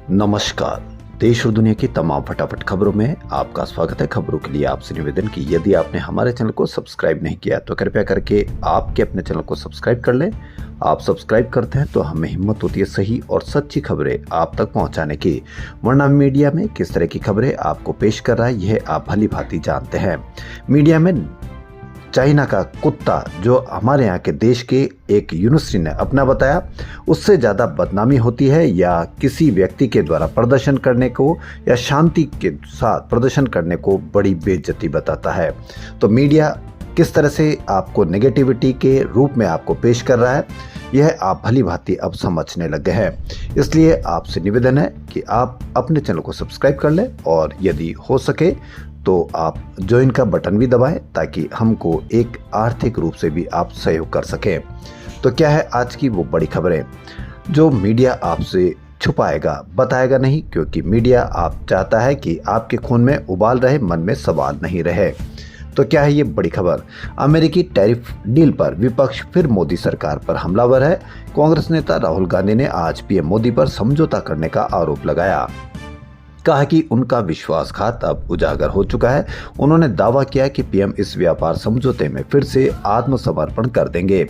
नमस्कार। देश और दुनिया की तमाम फटाफट खबरों में आपका स्वागत है। खबरों के लिए आपसे निवेदन कि यदि आपने हमारे चैनल को सब्सक्राइब नहीं किया तो कृपया करके आपके अपने चैनल को सब्सक्राइब कर लें। आप सब्सक्राइब करते हैं तो हमें हिम्मत होती है सही और सच्ची खबरें आप तक पहुंचाने की। वरना मीडिया में किस तरह की खबरें आपको पेश कर रहा है यह आप भली भांति जानते हैं। मीडिया में चाइना का कुत्ता जो हमारे यहाँ के देश के एक यूनिवर्सिटी ने अपना बताया उससे ज़्यादा बदनामी होती है या किसी व्यक्ति के द्वारा प्रदर्शन करने को या शांति के साथ प्रदर्शन करने को बड़ी बेइज्जती बताता है। तो मीडिया किस तरह से आपको नेगेटिविटी के रूप में आपको पेश कर रहा है यह आप भली भांति अब समझने लग गए हैं। इसलिए आपसे निवेदन है कि आप अपने चैनल को सब्सक्राइब कर लें और यदि हो सके तो आप ज्वाइन का बटन भी दबाएं ताकि हमको एक आर्थिक रूप से भी आप सहयोग कर सकें। तो क्या है आज की वो बड़ी खबरें जो मीडिया आपसे छुपाएगा बताएगा नहीं, क्योंकि मीडिया आप चाहता है कि आपके खून में उबाल रहे मन में सवाल नहीं रहे। तो क्या है ये बड़ी खबर? अमेरिकी टैरिफ डील पर विपक्ष फिर मोदी सरकार पर हमलावर है। कांग्रेस नेता राहुल गांधी ने आज पीएम मोदी पर समझौता करने का आरोप लगाया। कहा कि उनका विश्वासघात अब उजागर हो चुका है। उन्होंने दावा किया कि पीएम इस व्यापार समझौते में फिर से आत्मसमर्पण कर देंगे।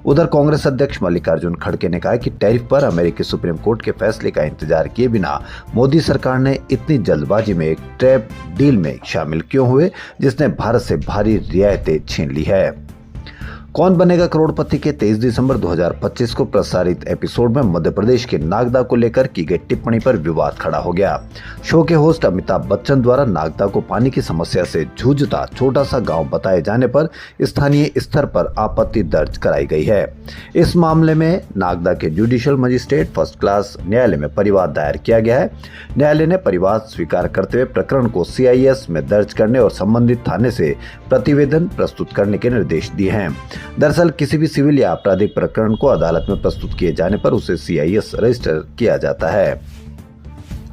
उधर कांग्रेस अध्यक्ष मल्लिकार्जुन खड़गे ने कहा कि टैरिफ पर अमेरिकी सुप्रीम कोर्ट के फैसले का इंतजार किए बिना मोदी सरकार ने इतनी जल्दबाजी में एक ट्रेड डील में शामिल क्यों हुए जिसने भारत से भारी रियायतें छीन ली है। कौन बनेगा करोड़पति के 23 दिसंबर 2025 को प्रसारित एपिसोड में मध्य प्रदेश के नागदा को लेकर की गई टिप्पणी पर विवाद खड़ा हो गया। शो के होस्ट अमिताभ बच्चन द्वारा नागदा को पानी की समस्या से जूझता छोटा सा गांव बताए जाने पर स्थानीय स्तर पर आपत्ति दर्ज कराई गई है। इस मामले में नागदा के जुडिशियल मजिस्ट्रेट फर्स्ट क्लास न्यायालय में परिवाद दायर किया गया है। न्यायालय ने परिवाद स्वीकार करते हुए प्रकरण को CIS में दर्ज करने और संबंधित थाने से प्रतिवेदन प्रस्तुत करने के निर्देश दिए हैं। दरअसल किसी भी सिविल या आपराधिक प्रकरण को अदालत में प्रस्तुत किए जाने पर उसे CIS रजिस्टर किया जाता है।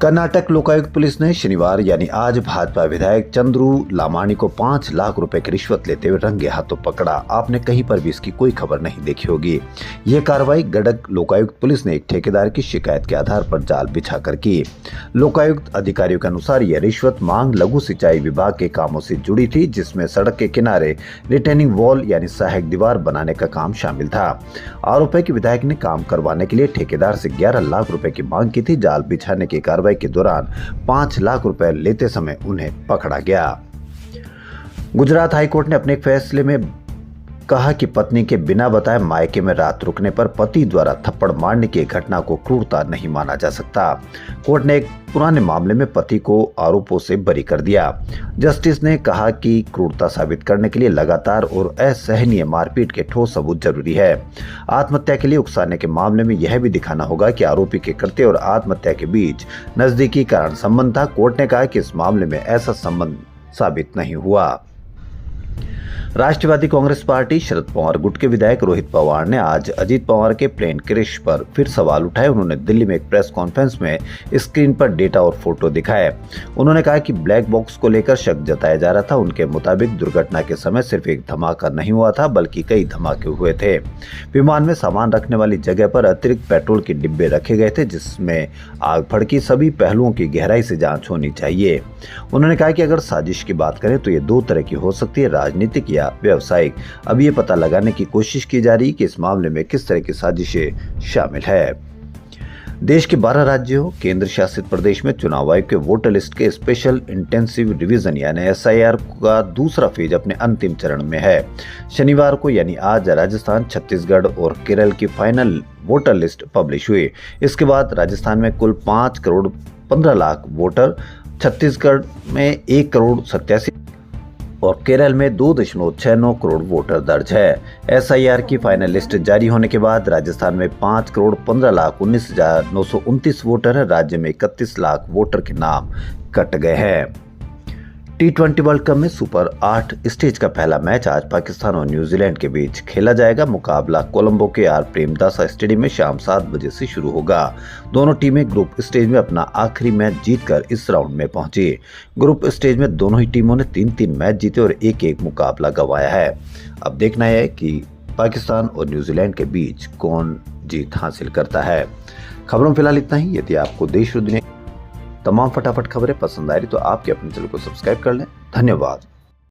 कर्नाटक लोकायुक्त पुलिस ने शनिवार यानी आज भाजपा विधायक चंद्रू लामाणी को 5 लाख रुपए की रिश्वत लेते हुए रंगे हाथों पकड़ा। आपने कहीं पर भी इसकी कोई खबर नहीं देखी होगी। यह कार्रवाई गडक लोकायुक्त पुलिस ने एक ठेकेदार की शिकायत के आधार पर जाल बिछाकर की। लोकायुक्त अधिकारियों के अनुसार यह रिश्वत मांग लघु सिंचाई विभाग के कामों से जुड़ी थी, जिसमें सड़क के किनारे रिटेनिंग वॉल यानी सहायक दीवार बनाने का काम शामिल था। आरोप है कि विधायक ने काम करवाने के लिए ठेकेदार से 11 लाख रुपए की मांग की थी। जाल बिछाने की कार्रवाई के दौरान 5 लाख रुपए लेते समय उन्हें पकड़ा गया। गुजरात हाईकोर्ट ने अपने एक फैसले में कहा कि पत्नी के बिना बताए मायके में रात रुकने पर पति द्वारा थप्पड़ मारने की घटना को क्रूरता नहीं माना जा सकता। कोर्ट ने एक पुराने मामले में पति को आरोपों से बरी कर दिया। जस्टिस ने कहा कि क्रूरता साबित करने के लिए लगातार और असहनीय मारपीट के ठोस सबूत जरूरी है। आत्महत्या के लिए उकसाने के मामले में यह भी दिखाना होगा कि आरोपी के कृत्य और आत्महत्या के बीच नजदीकी कारण संबंध था। कोर्ट ने कहा कि इस मामले में ऐसा संबंध साबित नहीं हुआ। राष्ट्रवादी कांग्रेस पार्टी शरद पवार गुट के विधायक रोहित पवार ने आज अजीत पवार के प्लेन क्रैश पर फिर सवाल उठाए। उन्होंने दिल्ली में एक प्रेस कॉन्फ्रेंस में स्क्रीन पर डेटा और फोटो दिखाए। उन्होंने कहा कि ब्लैक बॉक्स को लेकर शक जताया जा रहा था। उनके मुताबिक दुर्घटना के समय सिर्फ एक धमाका नहीं हुआ था बल्कि कई धमाके हुए थे। विमान में सामान रखने वाली जगह पर अतिरिक्त पेट्रोल के डिब्बे रखे गए थे जिसमें आग भड़की। सभी पहलुओं की गहराई से जांच होनी चाहिए। उन्होंने कहा कि अगर साजिश की बात करें तो ये 2 तरह की हो सकती है, राजनीतिक या व्यवसायिक। अब ये पता लगाने की कोशिश की जा रही है कि इस मामले में किस तरह की साजिशें शामिल है। देश के 12 राज्यों केंद्र शासित प्रदेश में चुनाव आयोग के वोटर लिस्ट के स्पेशल इंटेंसिव रिवीजन यानी SIR का दूसरा फेज अपने अंतिम चरण में है। शनिवार को यानी आज राजस्थान, छत्तीसगढ़ और केरल की फाइनल वोटर लिस्ट पब्लिश हुई। इसके बाद राजस्थान में कुल 5 करोड़ 15 लाख वोटर, छत्तीसगढ़ में 1 करोड़ 87 और केरल में 2.69 करोड़ वोटर दर्ज है। SIR की फाइनल लिस्ट जारी होने के बाद राजस्थान में 5 करोड़ 15 लाख 19,929 वोटर है। राज्य में 31 लाख वोटर के नाम कट गए हैं। T20 वर्ल्ड कप में सुपर 8 स्टेज का पहला मैच आज पाकिस्तान और न्यूजीलैंड के बीच खेला जाएगा। मुकाबला कोलंबो के R प्रेमदासा स्टेडियम में शाम 7 बजे से शुरू होगा। दोनों टीमें ग्रुप स्टेज में अपना आखिरी मैच जीतकर इस राउंड में पहुंची। ग्रुप स्टेज में दोनों ही टीमों ने 3-3 मैच जीते और 1-1 मुकाबला गंवाया है। अब देखना है कि पाकिस्तान और न्यूजीलैंड के बीच कौन जीत हासिल करता है। खबरों में फिलहाल इतना ही। यदि आपको देश और दुनिया तमाम फटाफट खबरें पसंद आ रही तो आपके अपने चैनल को सब्सक्राइब कर लें। धन्यवाद।